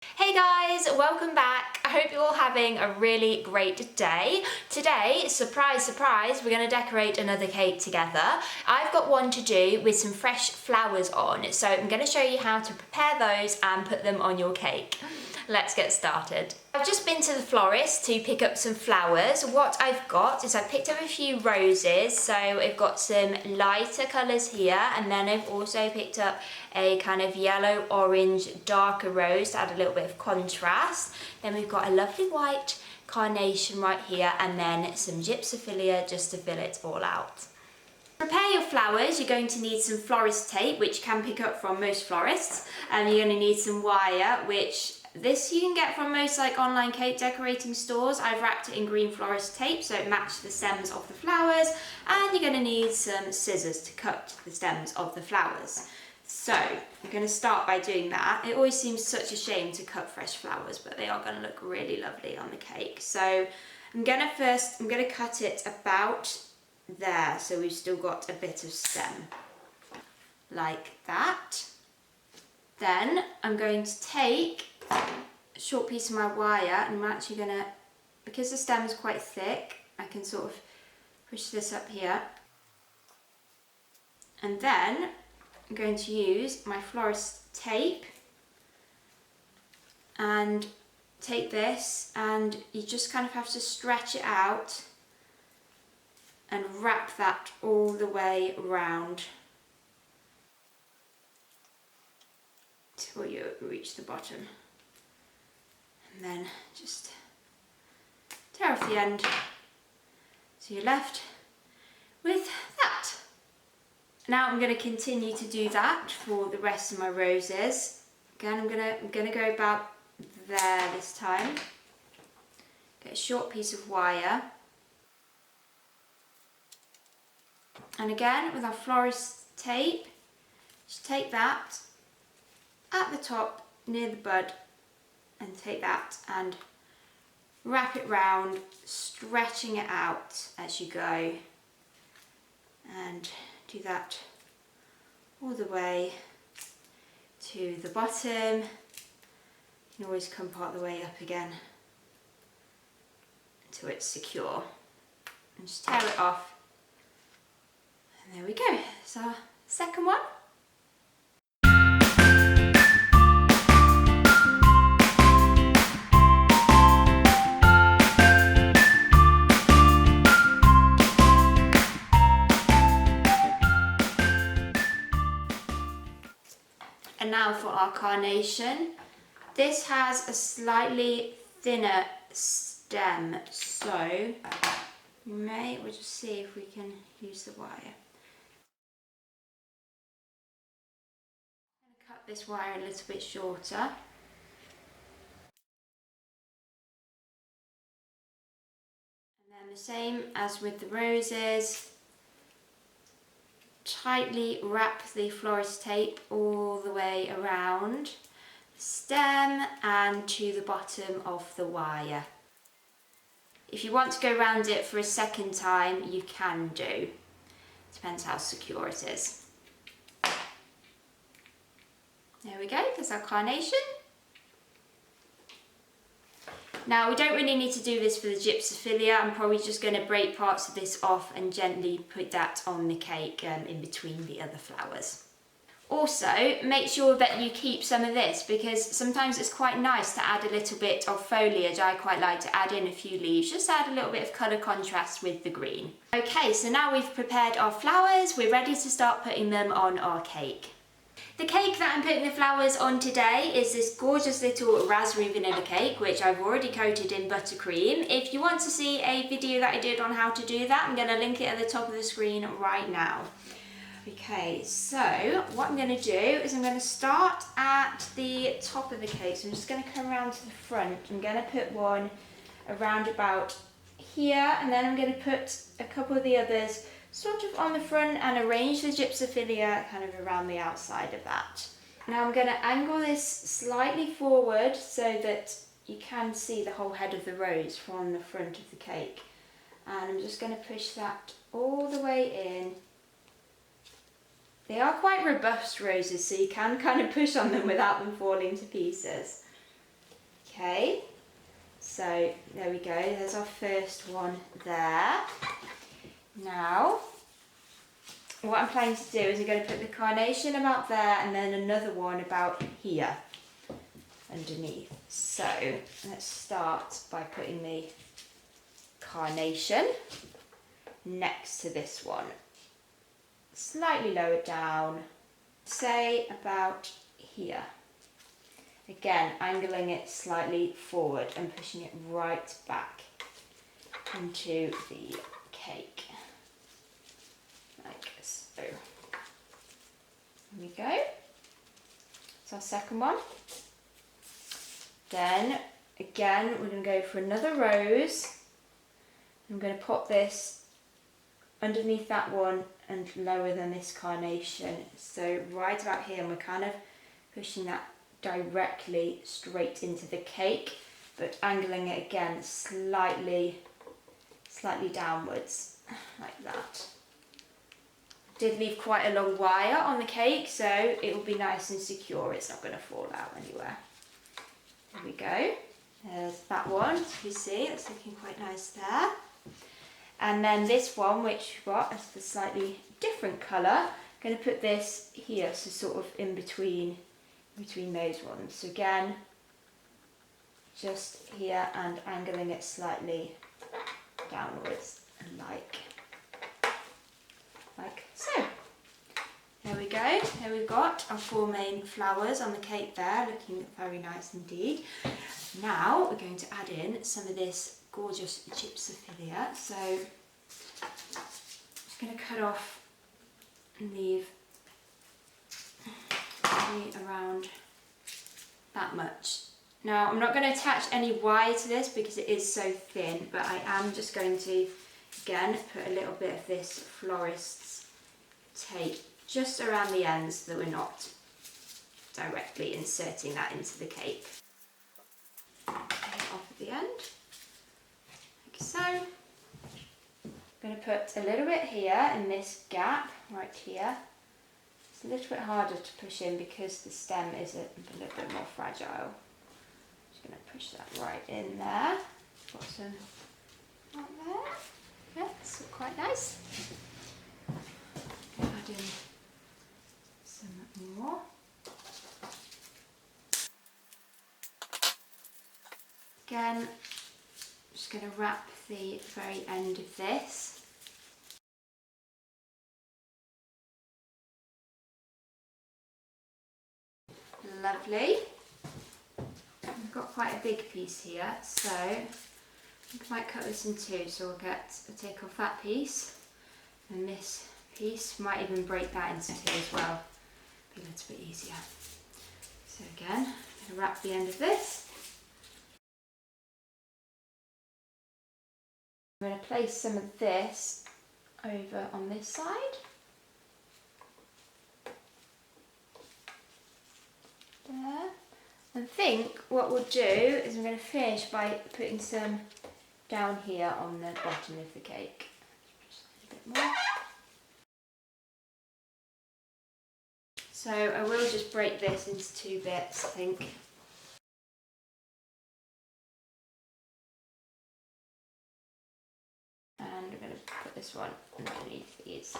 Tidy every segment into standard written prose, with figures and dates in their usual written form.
Hey guys, welcome back. I hope you're all having a really great day. Today, surprise, surprise, we're going to decorate another cake together. I've got one to do with some fresh flowers on, so I'm going to show you how to prepare those and put them on your cake. Let's get started. I've just been to the florist to pick up some flowers. What I've got is I picked up a few roses, so I've got some lighter colours here, and then I've also picked up a kind of yellow, orange, darker rose to add a little bit of contrast. Then we've got a lovely white carnation right here, and then some gypsophilia just to fill it all out. To prepare your flowers, you're going to need some florist tape, which you can pick up from most florists, and you're going to need some wire, which this you can get from most online cake decorating stores. I've wrapped it in green florist tape so it matches the stems of the flowers, and you're going to need some scissors to cut the stems of the flowers. So I'm going to start by doing that. It always seems such a shame to cut fresh flowers, but they are going to look really lovely on the cake. So I'm going to cut it about there, so we've still got a bit of stem like that. Then I'm going to take a short piece of my wire, and I'm actually going to, because the stem is quite thick, I can sort of push this up here, and then I'm going to use my florist tape and take this, and you just kind of have to stretch it out and wrap that all the way around till you reach the bottom, and then just tear off the end so you're left with that. Now I'm going to continue to do that for the rest of my roses. Again, I'm going to go about there this time. Get a short piece of wire, and again with our florist tape, just take that at the top near the bud and take that and wrap it round, stretching it out as you go, and do that all the way to the bottom. You can always come part of the way up again until it's secure, and just tear it off, and there we go. It's our second one. And now for our carnation. This has a slightly thinner stem, so we'll just see if we can use the wire. I'm going to cut this wire a little bit shorter. And then the same as with the roses, tightly wrap the florist tape all the way around the stem and to the bottom of the wire. If you want to go around it for a second time, you can do. Depends how secure it is. There we go, there's our carnation. Now we don't really need to do this for the gypsophilia. I'm probably just going to break parts of this off and gently put that on the cake in between the other flowers. Also, make sure that you keep some of this, because sometimes it's quite nice to add a little bit of foliage. I quite like to add in a few leaves, just add a little bit of colour contrast with the green. Okay, so now we've prepared our flowers, we're ready to start putting them on our cake. The cake that I'm putting the flowers on today is this gorgeous little raspberry vanilla cake, which I've already coated in buttercream. If you want to see a video that I did on how to do that, I'm going to link it at the top of the screen right now. Okay, so what I'm going to do is I'm going to start at the top of the cake. So I'm just going to come around to the front. I'm going to put one around about here, and then I'm going to put a couple of the others sort of on the front and arrange the gypsophilia kind of around the outside of that. Now I'm going to angle this slightly forward so that you can see the whole head of the rose from the front of the cake. And I'm just going to push that all the way in. They are quite robust roses, so you can kind of push on them without them falling to pieces. Okay, so there we go, there's our first one there. Now, what I'm planning to do is I'm going to put the carnation about there and then another one about here underneath. So let's start by putting the carnation next to this one, slightly lower down, say about here. Again, angling it slightly forward and pushing it right back into the cake, like so. There we go. It's our second one. Then again, we're going to go for another rose. I'm going to pop this underneath that one and lower than this carnation. So right about here, and we're kind of pushing that directly straight into the cake, but angling it again slightly downwards, like that. Did leave quite a long wire on the cake, so it will be nice and secure. It's not going to fall out anywhere. There we go. There's that one. As you see, it's looking quite nice there. And then this one, which is the slightly different colour, I'm going to put this here, so sort of in between those ones. So again, just here and angling it slightly downwards, and like so. There we go. There we've got our 4 main flowers on the cake there, looking very nice indeed. Now we're going to add in some of this gorgeous gypsophilia. So I'm just going to cut off and leave around that much. Now I'm not going to attach any wire to this because it is so thin, but I am just going to again put a little bit of this florist's tape just around the ends so that we're not directly inserting that into the cake. Off at the end, like so. I'm going to put a little bit here in this gap right here. It's a little bit harder to push in because the stem is a little bit more fragile. Just going to push that right in there. Got some right there. Yeah, it's quite nice. Add in some more. Again, I'm just going to wrap the very end of this. Lovely. I've got quite a big piece here, so I might cut this in two. So we'll take off that piece, and this piece might even break that into two as well. Be a little bit easier. So again, I'm going to wrap the end of this. I'm going to place some of this over on this side. There. I think what we'll do is I'm going to finish by putting some down here on the bottom of the cake. Just a bit more. So I will just break this into 2 bits, I think. And we're going to put this one underneath these,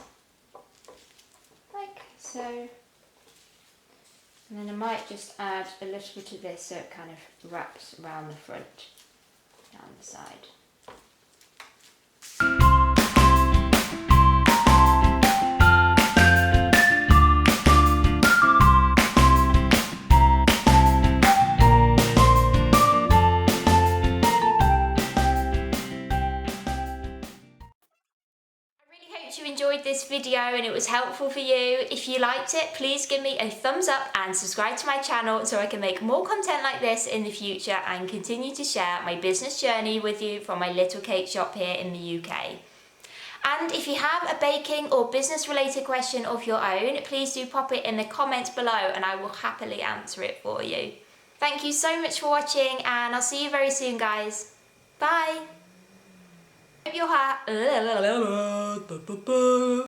like so. And then I might just add a little bit of this so it kind of wraps around the front, down the side. You enjoyed this video and it was helpful for you. If you liked it, please give me a thumbs up and subscribe to my channel so I can make more content like this in the future and continue to share my business journey with you from my little cake shop here in the UK. And if you have a baking or business related question of your own, please do pop it in the comments below and I will happily answer it for you. Thank you so much for watching and I'll see you very soon, guys. Bye! Hope you're